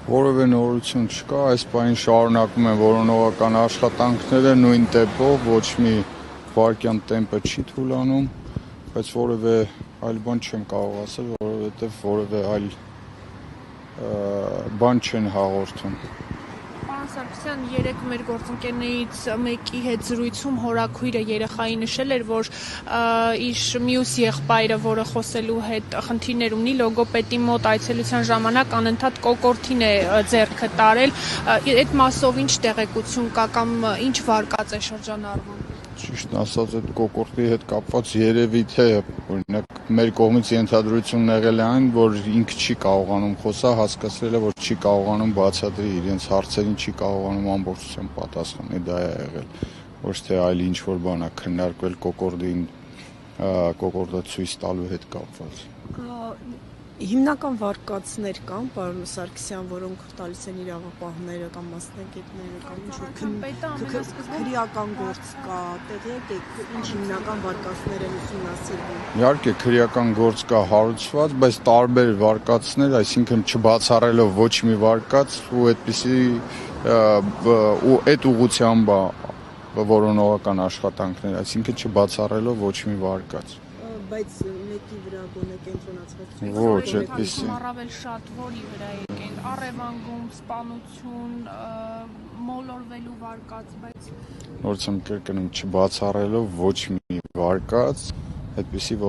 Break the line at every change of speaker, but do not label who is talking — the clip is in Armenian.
Որևէ նորություն չկա, այս պահին շարունակում են որոնողական աշխատանքները նույն տեմպով, ոչ մի վայրկյան տեմպը չի թուլանում, բայց որևէ այլ բան չեմ կարող ասել, որովհետև որևէ այլ բան չեն հաղորդում։
Պարոն Սարգսյան, երեկ մեր գործընկերներից մեկի հետ զրույցում հորաքույրը երեխայի նշել էր, որ իր մյուս եղբայրը, որը խոսելու հետ խնդիրներ ունի, լոգոպեդի մոտ այցելության ժամանակ անընդհատ կոկորդին է ձեռքը տարել, այդ մասով ինչ տեղեկություն կա կամ ինչ վարկած է շրջանառվում։
Ճիշտ ասած, այդ կոկորդի հետ կապված երևի թե օրինակ մեր կողմից ենթադրությունն եղել է այն, որ ինքը չի կարողանում խոսալ, հասկացրել է, որ չի կարողանում բացատրի իրենց հարցերին, չի կարողանում ամբողջությամբ պատասխանել, դա է եղել, ոչ թե այլ ինչ որ բան է քննարկվել կոկորդը ցույց տալու հետ կապված։
Հիմնական վարկածներ կան, պարոն Սարգսյան, որոնք տալիս են իրավապահները կամ մասնագետները կամ ինչ-որ քրեական գործ կա, տեղյակ եք, ինչ հիմնական վարկածներ են ուսումնասիրվում։
Իհարկե քրեական գործ կա հարուցված, բայց տարբեր վարկածներ, այսինքն չբացառելով ոչ մի վարկած ու այդպիսի ու այդ ուղղությամբ որոնողական աշխատանքներ, այսինքն չբացառելով ոչ մի վարկած։
Բայց մեկի վրա գոնե կենտրոնացված
Ոչ, այդպիսի։
Առավել շատ որի վրա եկել, առևանգում, սպանություն, մոլորվելու վարկած, բայց
Նորից եմ կրկնում, չբացառելով ոչ մի վարկած, այդպիսի որ